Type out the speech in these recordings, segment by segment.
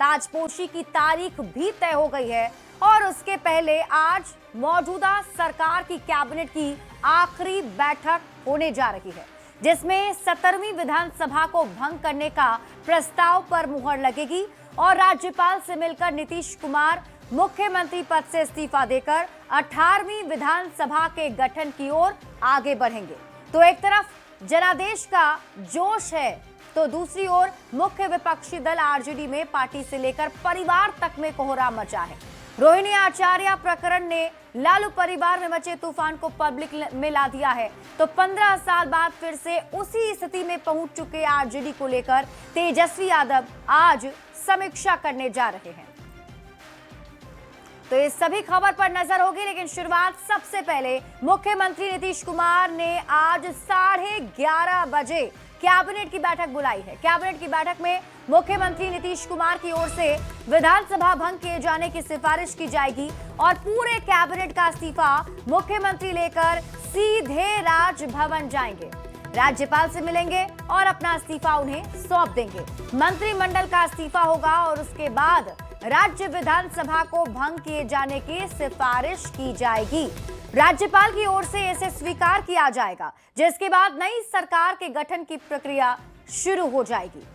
ताजपोशी की तारीख भी तय हो गई है और उसके पहले आज मौजूदा सरकार की कैबिनेट की आखिरी बैठक होने जा रही है, जिसमें 17वीं विधानसभा को भंग करने का प्रस्ताव पर मुहर लगेगी और राज्यपाल से मिलकर नीतीश कुमार मुख्यमंत्री पद से इस्तीफा देकर 18वीं विधानसभा के गठन की ओर आगे बढ़ेंगे। तो एक तरफ जनादेश का जोश है तो दूसरी ओर मुख्य विपक्षी दल आरजेडी में पार्टी से लेकर परिवार तक में कोहराम मचा है। रोहिणी आचार्य प्रकरण ने लालू परिवार में मचे तूफान को पब्लिक में ला दिया है, तो 15 साल बाद फिर से उसी स्थिति में पहुंच चुके आरजेडी को लेकर तेजस्वी यादव आज समीक्षा करने जा रहे हैं। तो इस सभी खबर पर नजर होगी, लेकिन शुरुआत सबसे पहले मुख्यमंत्री नीतीश कुमार ने आज 11:30 बजे कैबिनेट की बैठक बुलाई है। कैबिनेट की बैठक में मुख्यमंत्री नीतीश कुमार की ओर से विधानसभा भंग किए जाने की सिफारिश की जाएगी और पूरे कैबिनेट का इस्तीफा मुख्यमंत्री लेकर सीधे राजभवन जाएंगे, राज्यपाल से मिलेंगे और अपना इस्तीफा उन्हें सौंप देंगे। मंत्रिमंडल का इस्तीफा होगा और उसके बाद राज्य विधानसभा को भंग किए जाने की सिफारिश की जाएगी। राज्यपाल की ओर से इसे स्वीकार किया जाएगा, जिसके बाद नई सरकार के गठन की प्रक्रिया शुरू हो जाएगी।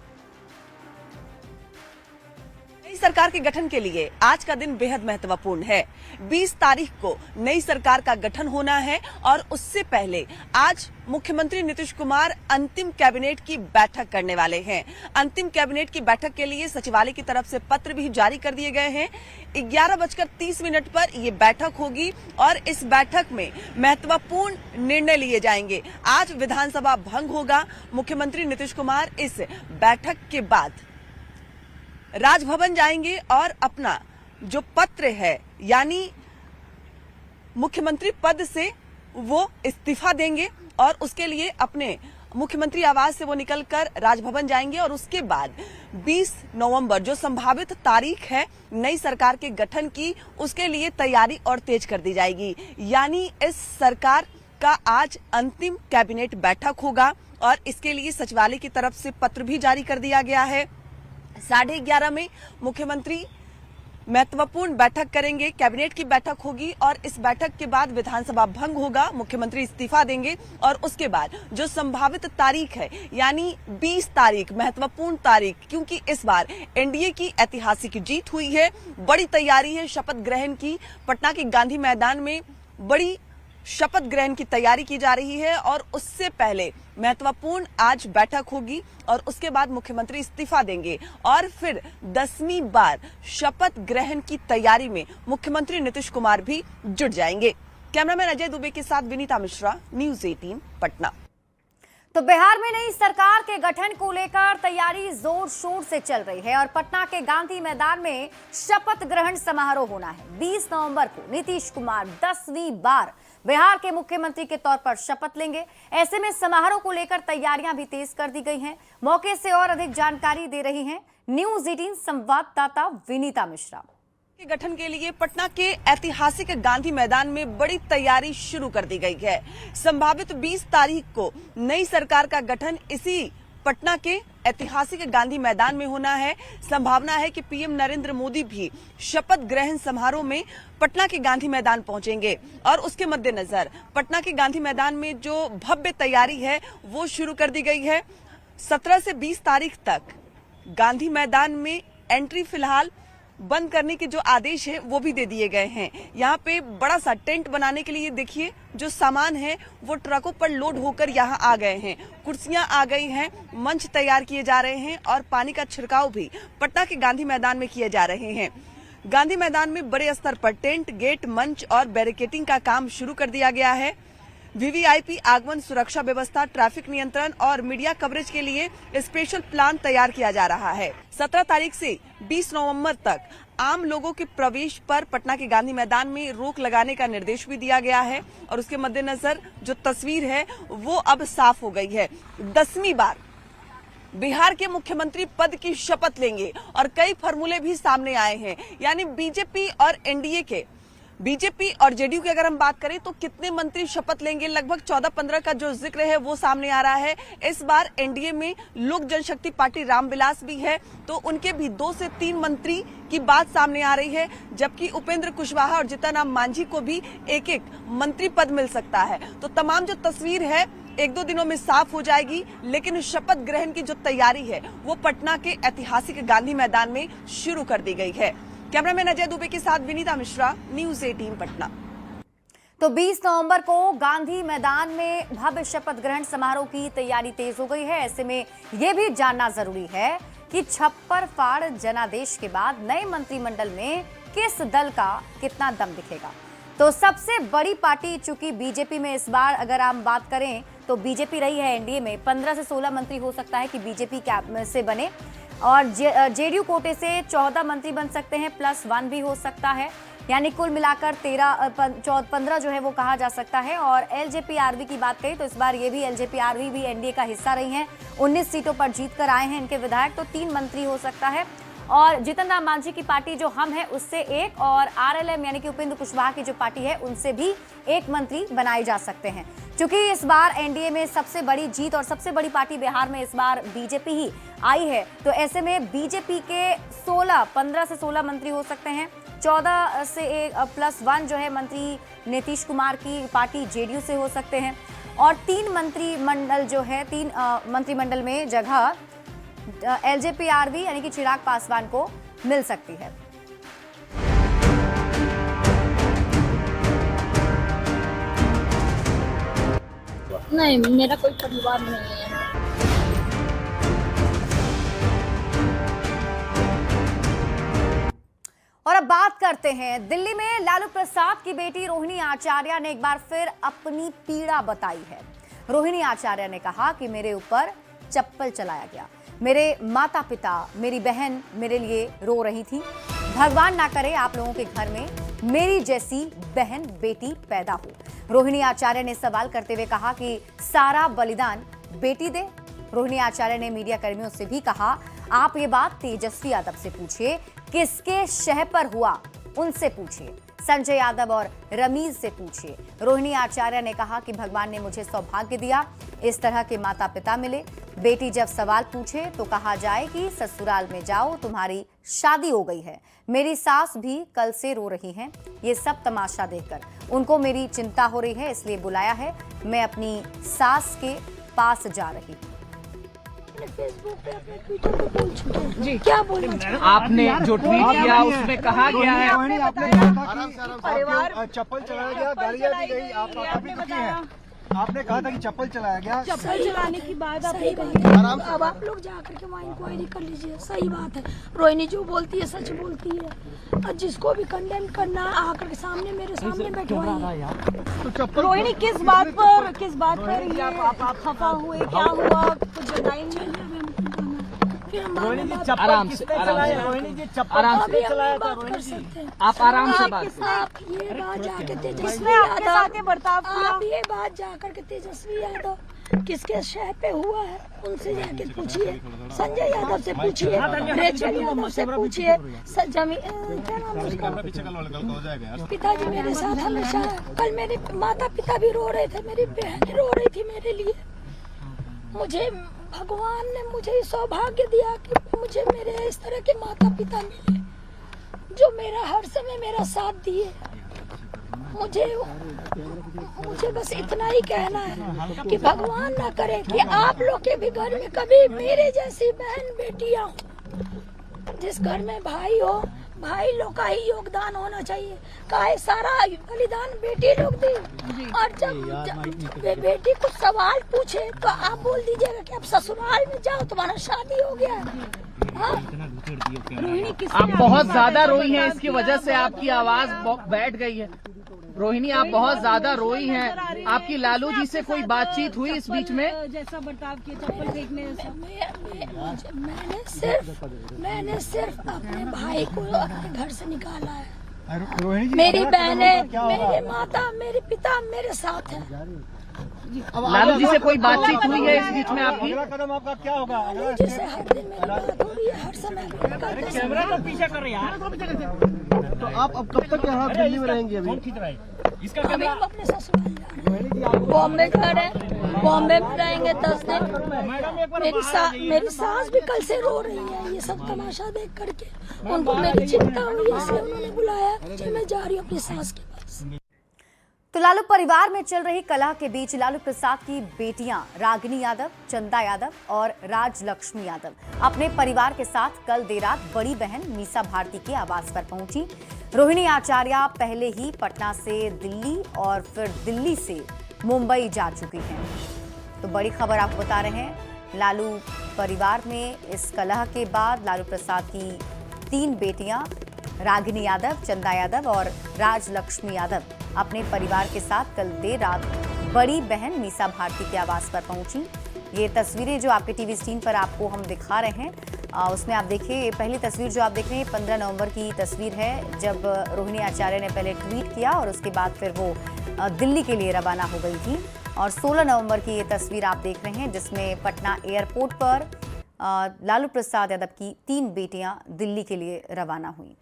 नई सरकार के गठन के लिए आज का दिन बेहद महत्वपूर्ण है। 20 तारीख को नई सरकार का गठन होना है और उससे पहले आज मुख्यमंत्री नीतीश कुमार अंतिम कैबिनेट की बैठक करने वाले हैं। अंतिम कैबिनेट की बैठक के लिए सचिवालय की तरफ से पत्र भी जारी कर दिए गए हैं। 11:30 पर ये बैठक होगी और इस बैठक में महत्वपूर्ण निर्णय लिए जाएंगे। आज विधानसभा भंग होगा। मुख्यमंत्री नीतीश कुमार इस बैठक के बाद राजभवन जाएंगे और अपना जो पत्र है यानी मुख्यमंत्री पद से वो इस्तीफा देंगे और उसके लिए अपने मुख्यमंत्री आवास से वो निकलकर राजभवन जाएंगे और उसके बाद 20 नवंबर जो संभावित तारीख है नई सरकार के गठन की, उसके लिए तैयारी और तेज कर दी जाएगी। यानी इस सरकार का आज अंतिम कैबिनेट बैठक होगा और इसके लिए सचिवालय की तरफ से पत्र भी जारी कर दिया गया है। 11:30 में मुख्यमंत्री महत्वपूर्ण बैठक करेंगे, कैबिनेट की बैठक होगी और इस बैठक के बाद विधानसभा भंग होगा, मुख्यमंत्री इस्तीफा देंगे और उसके बाद जो संभावित तारीख है यानी 20 तारीख महत्वपूर्ण तारीख, क्योंकि इस बार एनडीए की ऐतिहासिक जीत हुई है, बड़ी तैयारी है शपथ ग्रहण की। पटना के गांधी मैदान में बड़ी शपथ ग्रहण की तैयारी की जा रही है और उससे पहले महत्वपूर्ण आज बैठक होगी और उसके बाद मुख्यमंत्री इस्तीफा देंगे और फिर 10वीं बार शपथ ग्रहण की तैयारी में मुख्यमंत्री नीतीश कुमार भी जुट जाएंगे। कैमरामैन अजय दुबे के साथ विनीता मिश्रा, न्यूज़ 18 पटना। तो बिहार में नई सरकार के गठन को लेकर तैयारी जोर शोर से चल रही है और पटना के गांधी मैदान में शपथ ग्रहण समारोह होना है। 20 नवंबर को नीतीश कुमार 10वीं बार बिहार के मुख्यमंत्री के तौर पर शपथ लेंगे। ऐसे में समारोह को लेकर तैयारियां भी तेज कर दी गई हैं। मौके से और अधिक जानकारी दे रही हैं न्यूज़ 18 संवाददाता विनीता मिश्रा। के गठन के लिए पटना के ऐतिहासिक गांधी मैदान में बड़ी तैयारी शुरू कर दी गई है। संभावित 20 तारीख को नई सरकार का गठन इसी पटना के ऐतिहासिक गांधी मैदान में होना है। संभावना है कि पीएम नरेंद्र मोदी भी शपथ ग्रहण समारोह में पटना के गांधी मैदान पहुंचेंगे और उसके मद्देनजर पटना के गांधी मैदान में जो भव्य तैयारी है वो शुरू कर दी गई है। 17 से 20 तारीख तक गांधी मैदान में एंट्री फिलहाल बंद करने के जो आदेश है वो भी दे दिए गए हैं। यहाँ पे बड़ा सा टेंट बनाने के लिए देखिए जो सामान है वो ट्रकों पर लोड होकर यहाँ आ गए हैं, कुर्सियां आ गई हैं, मंच तैयार किए जा रहे हैं और पानी का छिड़काव भी पटना के गांधी मैदान में किए जा रहे हैं। गांधी मैदान में बड़े स्तर पर टेंट, गेट, मंच और बैरिकेडिंग का काम शुरू कर दिया गया है। वीवीआईपी आगमन सुरक्षा व्यवस्था, ट्रैफिक नियंत्रण और मीडिया कवरेज के लिए स्पेशल प्लान तैयार किया जा रहा है। 17 तारीख से 20 नवंबर तक आम लोगों के प्रवेश पर पटना के गांधी मैदान में रोक लगाने का निर्देश भी दिया गया है और उसके मद्देनजर जो तस्वीर है वो अब साफ हो गई है। 10वीं बार बिहार के मुख्यमंत्री पद की शपथ लेंगे और कई फॉर्मूले भी सामने आए हैं। यानी बीजेपी और एनडीए के बीजेपी और जेडीयू की अगर हम बात करें तो कितने मंत्री शपथ लेंगे, लगभग 14-15 का जो जिक्र है वो सामने आ रहा है। इस बार एनडीए में लोक जनशक्ति पार्टी रामविलास भी है, तो उनके भी 2 से 3 मंत्री की बात सामने आ रही है, जबकि उपेंद्र कुशवाहा और जीतन राम मांझी को भी एक मंत्री पद मिल सकता है। तो तमाम जो तस्वीर है 1-2 दिनों में साफ हो जाएगी, लेकिन शपथ ग्रहण की जो तैयारी है वो पटना के ऐतिहासिक गांधी मैदान में शुरू कर दी गई है। कैमरामैन अजय दुबे के साथ विनीता मिश्रा, न्यूज़ 18 पटना। तो 20 नवंबर को गांधी मैदान में भव्य शपथ ग्रहण समारोह की तैयारी तेज हो गई है। ऐसे में यह भी जानना जरूरी है कि छप्पर फाड़ जनादेश के बाद नए मंत्रिमंडल में किस दल का कितना दम दिखेगा। तो सबसे बड़ी पार्टी चूंकि बीजेपी में इस बार अगर हम बात करें तो बीजेपी रही है एनडीए में, 15 से 16 मंत्री हो सकता है कि बीजेपी कैबिनेट से बने, और जेडीयू कोटे से 14 मंत्री बन सकते हैं, +1 भी हो सकता है, यानी कुल मिलाकर 15 जो है वो कहा जा सकता है। और एलजेपीआरवी की बात करें तो इस बार ये भी एलजेपीआरवी भी एनडीए का हिस्सा रही हैं, 19 सीटों पर जीत कर आए हैं इनके विधायक, तो 3 मंत्री हो सकता है। और जीतन राम मांझी की पार्टी जो हम है उससे 1, और आरएलएम यानी कि उपेंद्र कुशवाहा की जो पार्टी है उनसे भी 1 मंत्री बनाए जा सकते हैं। क्योंकि इस बार एनडीए में सबसे बड़ी जीत और सबसे बड़ी पार्टी बिहार में इस बार बीजेपी ही आई है, तो ऐसे में बीजेपी के 15 से 16 मंत्री हो सकते हैं, 14 से +1 जो है मंत्री नीतीश कुमार की पार्टी जेडीयू से हो सकते हैं, और 3 मंत्रिमंडल जो है 3 मंत्रिमंडल में जगह एलजेपीआरवी यानी कि चिराग पासवान को मिल सकती है। नहीं, मेरा कोई परिवार नहीं है। और अब बात करते हैं दिल्ली में लालू प्रसाद की बेटी रोहिणी आचार्य ने एक बार फिर अपनी पीड़ा बताई है। रोहिणी आचार्य ने कहा कि मेरे ऊपर चप्पल चलाया गया, मेरे माता पिता, मेरी बहन मेरे लिए रो रही थी। भगवान ना करे आप लोगों के घर में मेरी जैसी बहन बेटी पैदा हो। रोहिणी आचार्य ने सवाल करते हुए कहा कि सारा बलिदान बेटी दे। रोहिणी आचार्य ने मीडिया कर्मियों से भी कहा, आप ये बात तेजस्वी यादव से पूछिए, किसके शह पर हुआ उनसे पूछिए, संजय यादव और रमीज से पूछिए। रोहिणी आचार्य ने कहा कि भगवान ने मुझे सौभाग्य दिया, इस तरह के माता पिता मिले। बेटी जब सवाल पूछे तो कहा जाए कि ससुराल में जाओ, तुम्हारी शादी हो गई है। मेरी सास भी कल से रो रही हैं, ये सब तमाशा देखकर उनको मेरी चिंता हो रही है, इसलिए बुलाया है। मैं अपनी सास के पास जा रही हूँ। फेसबुक पे अपने ट्विटर पे बोल चुके हैं जी, क्या बोलना चाहते हैं? आपने जो ट्वीट किया उसमें कहा गया है परिवार चप्पल चलाया गया, गालियां दी गई, आप काफी दुखी हैं। आपने कहा था कि चप्पल चलाया गया, चप्पल चलाने की बात आपने कही, अब आप लोग जाकर के वहाँ इंक्वायरी कर लीजिए। सही बात है, रोहिणी जो बोलती है सच बोलती है, और जिसको भी कंडेम करना आकर के सामने मेरे सामने बैठवाइए। रोहिणी किस बात पर ये खफा हुए, क्या हुआ, कुछ बताएंगे? रोहिणी जी चप्पल किसने चलाया? रोहिणी जी चप्पल किसने चलाया था? रोहिणी जी आप आराम से बात कीजिए। आप ये बात जाके तेजस्वी यादव, आप ये बात जाकर के तेजस्वी यादव किसके शह पे हुआ है उनसे जाके पूछिए, संजय यादव से पूछिए, रेचल यादव से पूछिए, क्या नाम उसका, पिताजी मेरे साथ हमेशा। कल मेरे माता पिता भी रो रहे थे, मेरी बहन रो रही थी मेरे लिए। मुझे भगवान ने मुझे सौभाग्य दिया कि मुझे मेरे इस तरह के माता पिता मिले जो मेरा हर समय मेरा साथ दिए। मुझे बस इतना ही कहना है कि भगवान ना करे कि आप लोग के भी घर में कभी मेरे जैसी बहन बेटियां हो। जिस घर में भाई हो, भाई लोग का ही योगदान होना चाहिए। काहे सारा बलिदान बेटी लोग दी, और जब बेटी कुछ सवाल पूछे तो आप बोल दीजिएगा कि आप ससुराल में जाओ, तुम्हारा शादी हो गया है। आप बहुत ज्यादा रोई हैं, इसकी वजह से आपकी आवाज बैठ गई है। रोहिणी आप बहुत ज्यादा रोई हैं, आपकी लालू जी से कोई बातचीत हुई इस बीच में? जैसा बर्ताव किया चप्पल फेंकने मैंने सिर्फ अपने भाई को अपने घर से निकाला है। मेरी बहनें, मेरे माता, मेरे पिता मेरे साथ हैं। लालू जी से कोई बातचीत हुई है इस बीच में आपकी? अगला कदम आपका क्या होगा? अगला जैसे हर दिन मेरी बात हो रही है, हर समय मेरी बात है। कैमरा तो पीछे कर रही है। तो आप अब कब तक यहाँ दिल्ली में रहेंगे? अभी अभी हम अपने ससुराल जा रहे हैं। बॉम्बे जा रहे हैं, बॉम्बे में रहेंगे 10 दिन। मेरी सास भी कल से रो रही है ये सब तमाशा देख करके। उनको मेरी चिंता हुई, इसलिए उन्होंने बुलाया कि मैं जा रही हूँ अपनी सास के पास। तो लालू परिवार में चल रही कलह के बीच लालू प्रसाद की बेटियां रागिनी यादव, चंदा यादव और राजलक्ष्मी यादव अपने परिवार के साथ कल देर रात बड़ी बहन मीसा भारती के आवास पर पहुंची। रोहिणी आचार्य पहले ही पटना से दिल्ली और फिर दिल्ली से मुंबई जा चुकी हैं। तो बड़ी खबर आपको बता रहे हैं, लालू परिवार में इस कलह के बाद लालू प्रसाद की 3 बेटियां रागिनी यादव, चंदा यादव और राजलक्ष्मी यादव अपने परिवार के साथ कल देर रात बड़ी बहन मीसा भारती के आवास पर पहुंची। ये तस्वीरें जो आपके टीवी स्क्रीन पर आपको हम दिखा रहे हैं, उसमें आप देखिए, ये पहली तस्वीर जो आप देख रहे हैं 15 नवंबर की तस्वीर है, जब रोहिणी आचार्य ने पहले ट्वीट किया और उसके बाद फिर वो दिल्ली के लिए रवाना हो गई थी। और 16 नवंबर की ये तस्वीर आप देख रहे हैं जिसमें पटना एयरपोर्ट पर लालू प्रसाद यादव की 3 बेटियां दिल्ली के लिए रवाना हुई।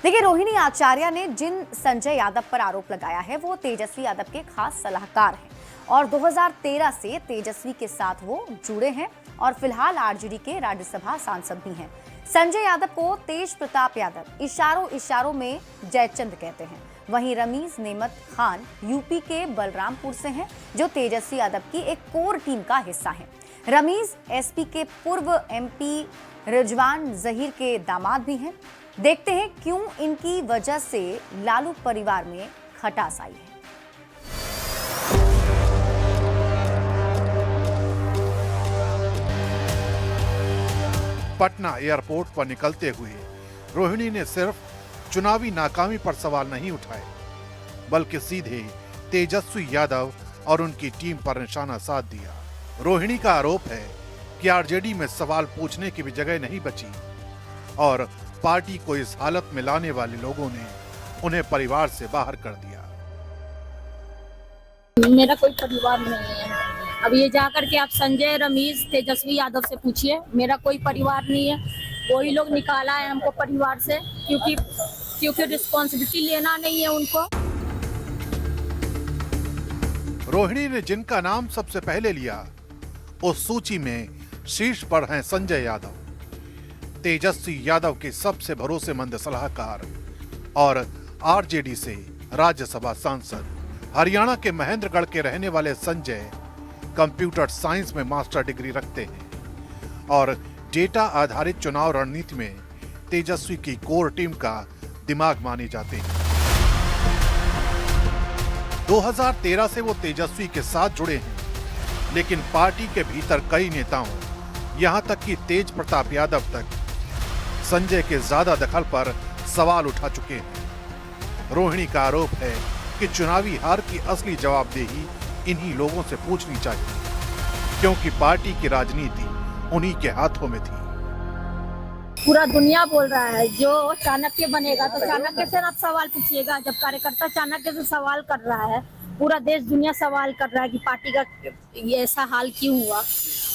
देखिए, रोहिणी आचार्य ने जिन संजय यादव पर आरोप लगाया है वो तेजस्वी यादव के खास सलाहकार हैं और 2013 से तेजस्वी के साथ वो जुड़े हैं और फिलहाल आरजेडी के राज्यसभा सांसद भी हैं। संजय यादव को तेज प्रताप यादव इशारों में जयचंद कहते हैं। वहीं रमीज नेमत खान यूपी के बलरामपुर से हैं जो तेजस्वी यादव की एक कोर टीम का हिस्सा हैं। रमीज एसपी के पूर्व एमपी रिजवान जहीर के दामाद भी हैं। देखते हैं क्यों इनकी वजह से लालू परिवार में खटास आई है। पटना एयरपोर्ट पर निकलते हुए रोहिणी ने सिर्फ चुनावी नाकामी पर सवाल नहीं उठाए, बल्कि सीधे तेजस्वी यादव और उनकी टीम पर निशाना साध दिया। रोहिणी का आरोप है कि आरजेडी में सवाल पूछने की भी जगह नहीं बची और पार्टी को इस हालत में लाने वाले लोगों ने उन्हें परिवार से बाहर कर दिया। मेरा कोई परिवार नहीं है। अब ये जाकर के आप संजय, रमीज, तेजस्वी यादव से पूछिए, मेरा कोई परिवार नहीं है। वही लोग निकाला है हमको परिवार से, क्योंकि रिस्पॉन्सिबिलिटी लेना नहीं है उनको। रोहिणी ने जिनका नाम सबसे पहले लिया उस सूची में शीर्ष पर हैं संजय यादव, तेजस्वी यादव के सबसे भरोसेमंद सलाहकार और आरजेडी से राज्यसभा सांसद। हरियाणा के महेंद्रगढ़ के रहने वाले संजय कंप्यूटर साइंस में मास्टर डिग्री रखते हैं और डेटा आधारित चुनाव रणनीति में तेजस्वी की कोर टीम का दिमाग माने जाते हैं। 2013 से वो तेजस्वी के साथ जुड़े हैं, लेकिन पार्टी के भीतर कई नेताओं, यहां तक कि तेज प्रताप यादव तक संजय के ज्यादा दखल पर सवाल उठा चुके हैं। रोहिणी का आरोप है कि चुनावी हार की असली जवाबदेही इन्हीं लोगों से पूछनी चाहिए, क्योंकि पार्टी की राजनीति उन्हीं के हाथों में थी। पूरा दुनिया बोल रहा है जो चाणक्य बनेगा तो चाणक्य से आप सवाल पूछिएगा। जब कार्यकर्ता चाणक्य से सवाल कर रहा है, पूरा देश दुनिया सवाल कर रहा है कि पार्टी का ये ऐसा हाल क्यों हुआ।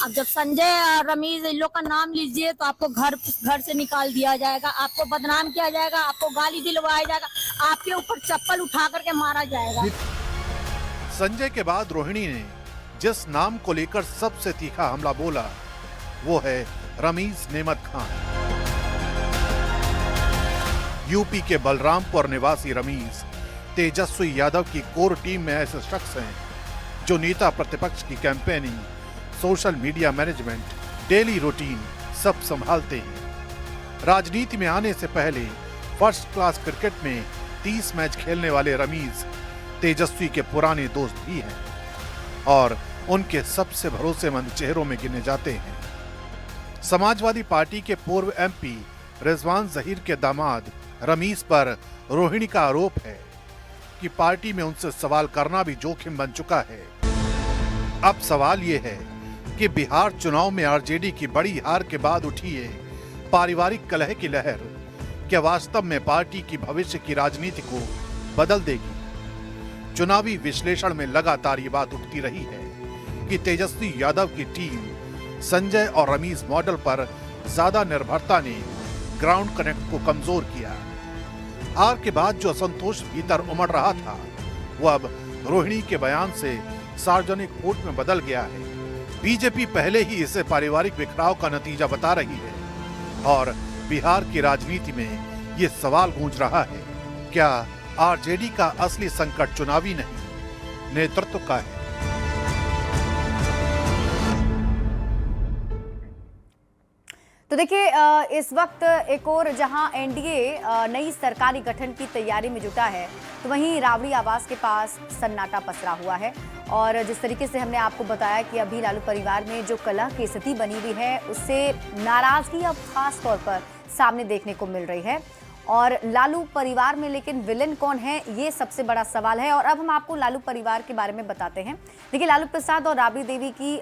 अब जब संजय, रमीज, इन लोग का नाम लीजिए तो आपको घर से निकाल दिया जाएगा, आपको बदनाम किया जाएगा, आपको गाली दिलवाया जाएगा, आपके ऊपर चप्पल उठा करके मारा जाएगा। संजय के बाद रोहिणी ने जिस नाम को लेकर सबसे तीखा हमला बोला वो है रमीज नेमत खान। यूपी के बलरामपुर निवासी रमीज तेजस्वी यादव की कोर टीम में ऐसे शख्स हैं जो नेता प्रतिपक्ष की campaigning, social media management, daily routine सब संभालते हैं। राजनीति में आने से पहले फर्स्ट क्लास क्रिकेट में 30 मैच खेलने वाले रमीज तेजस्वी के पुराने दोस्त भी हैं और उनके सबसे भरोसेमंद चेहरों में गिने जाते हैं। समाजवादी पार्टी के पूर्व एमपी रिजवान जहीर के दामाद रमीज पर रोहिणी का आरोप है कि पार्टी में उनसे सवाल करना भी जोखिम बन चुका है। अब सवाल ये है कि बिहार चुनाव में आरजेडी की बड़ी हार के बाद उठी है पारिवारिक कलह की लहर क्या वास्तव में पार्टी की भविष्य की राजनीति को बदल देगी? चुनावी विश्लेषण में लगातार ये बात उठती रही है कि तेजस्वी यादव की टीम संजय और रमीज मॉडल पर ज्यादा निर्भरता ने ग्राउंड कनेक्ट को कमजोर किया। हार के बाद जो असंतोष भीतर उमड़ रहा था वो अब रोहिणी के बयान से सार्वजनिक वोट में बदल गया है। बीजेपी पहले ही इसे पारिवारिक बिखराव का नतीजा बता रही है और बिहार की राजनीति में ये सवाल गूंज रहा है, क्या आरजेडी का असली संकट चुनावी नहीं नेतृत्व का है? तो देखिए, इस वक्त एक और जहां एनडीए नई सरकारी गठन की तैयारी में जुटा है, तो वहीं राबड़ी आवास के पास सन्नाटा पसरा हुआ है। और जिस तरीके से हमने आपको बताया कि अभी लालू परिवार में जो कलह की स्थिति बनी हुई है, उससे नाराजगी अब खास तौर पर सामने देखने को मिल रही है। और लालू परिवार में लेकिन विलेन कौन है, ये सबसे बड़ा सवाल है। और अब हम आपको लालू परिवार के बारे में बताते हैं। देखिए, लालू प्रसाद और राबड़ी देवी की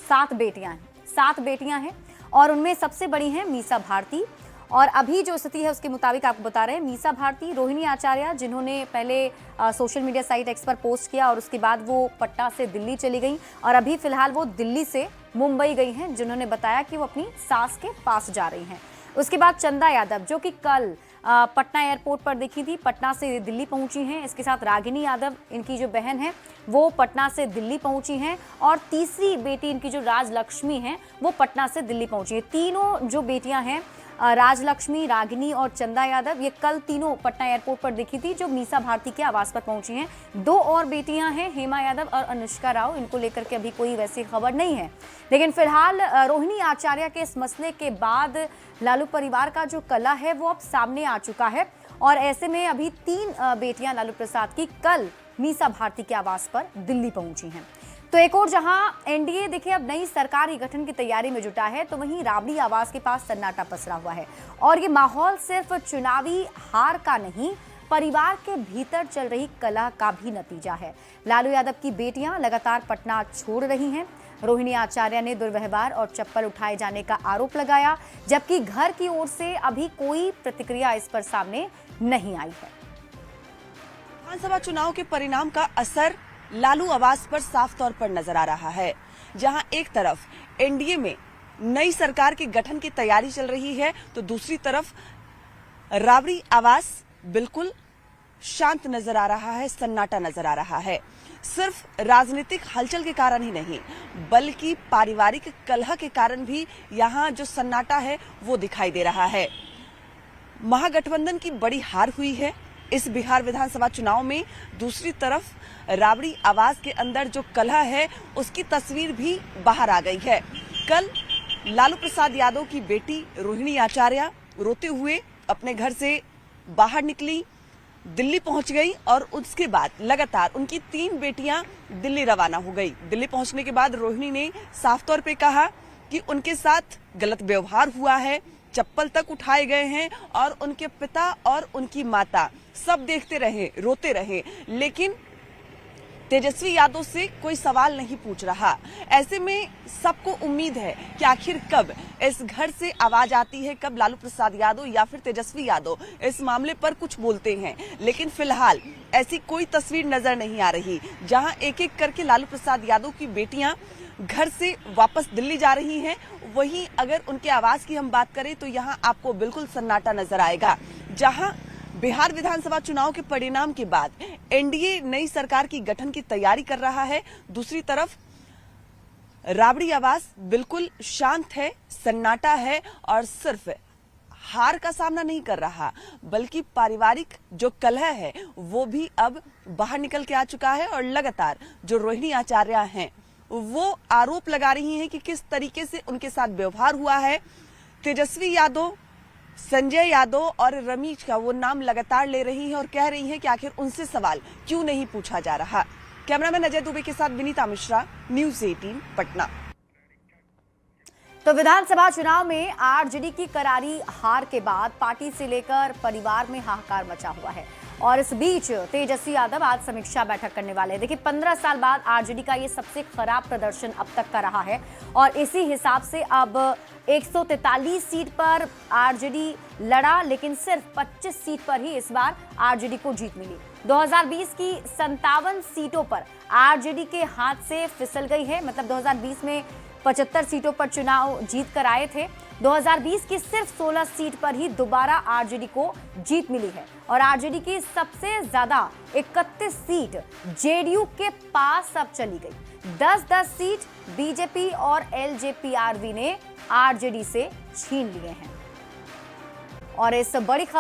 7 बेटियां हैं और उनमें सबसे बड़ी हैं मीसा भारती। और अभी जो स्थिति है उसके मुताबिक आपको बता रहे हैं, मीसा भारती, रोहिणी आचार्य, जिन्होंने पहले सोशल मीडिया साइट एक्स पर पोस्ट किया और उसके बाद वो पटना से दिल्ली चली गई और अभी फिलहाल वो दिल्ली से मुंबई गई हैं, जिन्होंने बताया कि वो अपनी सास के पास जा रही हैं। उसके बाद चंदा यादव, जो कि कल पटना एयरपोर्ट पर दिखी थी, पटना से दिल्ली पहुंची हैं। इसके साथ रागिनी यादव, इनकी जो बहन है, वो पटना से दिल्ली पहुंची हैं। और तीसरी बेटी इनकी जो राजलक्ष्मी है, वो पटना से दिल्ली पहुंची है। तीनों जो बेटियां हैं, राजलक्ष्मी, रागिनी और चंदा यादव, ये कल तीनों पटना एयरपोर्ट पर दिखी थी, जो मीसा भारती के आवास पर पहुंची हैं। 2 और बेटियां हैं, हेमा यादव और अनुष्का राव, इनको लेकर के अभी कोई वैसी खबर नहीं है। लेकिन फिलहाल रोहिणी आचार्य के इस मसले के बाद लालू परिवार का जो कलह है वो अब सामने आ चुका है। और ऐसे में अभी 3 बेटियां लालू प्रसाद की कल मीसा भारती के आवास पर दिल्ली पहुंची हैं। तो एक और जहां एनडीए देखिए अब नई सरकारी गठन की तैयारी में जुटा है, तो वहीं राबड़ी आवास के पास सन्नाटा पसरा हुआ है। और ये माहौल सिर्फ चुनावी हार का नहीं, परिवार के भीतर चल रही कलह का भी नतीजा है। लालू यादव की बेटियां लगातार पटना छोड़ रही हैं। रोहिणी आचार्य ने दुर्व्यवहार और चप्पल उठाए जाने का आरोप लगाया, जबकि घर की ओर से अभी कोई प्रतिक्रिया इस पर सामने नहीं आई है। विधानसभा चुनाव के परिणाम का असर लालू आवास पर साफ तौर पर नजर आ रहा है, जहां एक तरफ एनडीए में नई सरकार के गठन की तैयारी चल रही है, तो दूसरी तरफ राबड़ी आवास बिल्कुल शांत नजर आ रहा है, सन्नाटा नजर आ रहा है। सिर्फ राजनीतिक हलचल के कारण ही नहीं, बल्कि पारिवारिक कलह के कारण भी यहां जो सन्नाटा है वो दिखाई दे रहा है। महागठबंधन की बड़ी हार हुई है इस बिहार विधानसभा चुनाव में। दूसरी तरफ राबड़ी आवास के अंदर जो कलह है उसकी तस्वीर भी बाहर आ गई है। कल लालू प्रसाद यादव की बेटी रोहिणी आचार्य रोते हुए अपने घर से बाहर निकली, दिल्ली पहुंच गई और उसके बाद लगातार उनकी 3 बेटियां दिल्ली रवाना हो गई। दिल्ली पहुंचने के बाद रोहिणी ने साफ तौर पे कहा कि उनके साथ गलत व्यवहार हुआ है, चप्पल तक उठाए गए हैं और उनके पिता और उनकी माता सब देखते रहे, रोते रहे, लेकिन तेजस्वी यादव से कोई सवाल नहीं पूछ रहा। ऐसे में सबको उम्मीद है कि आखिर कब इस घर से आवाज आती है, कब लालू प्रसाद यादव या फिर तेजस्वी यादव इस मामले पर कुछ बोलते हैं। लेकिन फिलहाल ऐसी कोई तस्वीर नजर नहीं आ रही, जहां एक एक करके लालू प्रसाद यादव की बेटियां घर से वापस दिल्ली जा रही हैं। वहीं अगर उनके आवास की हम बात करें तो यहां आपको बिल्कुल सन्नाटा नजर आएगा, जहां बिहार विधानसभा चुनाव के परिणाम के बाद एनडीए नई सरकार की गठन की तैयारी कर रहा है। दूसरी तरफ राबड़ी आवास बिल्कुल शांत है, सन्नाटा है और सिर्फ हार का सामना नहीं कर रहा, बल्कि पारिवारिक जो कलह है वो भी अब बाहर निकल के आ चुका है। और लगातार जो रोहिणी आचार्य हैं वो आरोप लगा रही हैं कि किस तरीके से उनके साथ व्यवहार हुआ है। तेजस्वी यादव, संजय यादव और रमीज का वो नाम लगातार ले रही हैं और कह रही हैं कि आखिर उनसे सवाल क्यों नहीं पूछा जा रहा। कैमरामैन अजय दुबे के साथ विनीता मिश्रा, न्यूज़ 18 पटना। तो विधानसभा चुनाव में आरजेडी की करारी हार के बाद पार्टी से लेकर परिवार में हाहाकार मचा हुआ है। और इस बीच तेजस्वी यादव आज समीक्षा बैठक करने वाले हैं। देखिए, 15 साल बाद आरजेडी का ये सबसे खराब प्रदर्शन अब तक का रहा है और इसी हिसाब से अब 143 सीट पर आरजेडी लड़ा, लेकिन सिर्फ 25 सीट पर ही इस बार आरजेडी को जीत मिली। 2020 की 57 सीटों पर आरजेडी के हाथ से फिसल गई है। मतलब 2020 में 75 सीटों पर चुनाव जीत कर आए थे। 2020 की सिर्फ 16 सीट पर ही दोबारा आरजेडी को जीत मिली है और आरजेडी की सबसे ज्यादा 31 सीट जेडीयू के पास अब चली गई। 10-10 सीट बीजेपी और एलजेपीआरवी ने आरजेडी से छीन लिए हैं। और इस बड़ी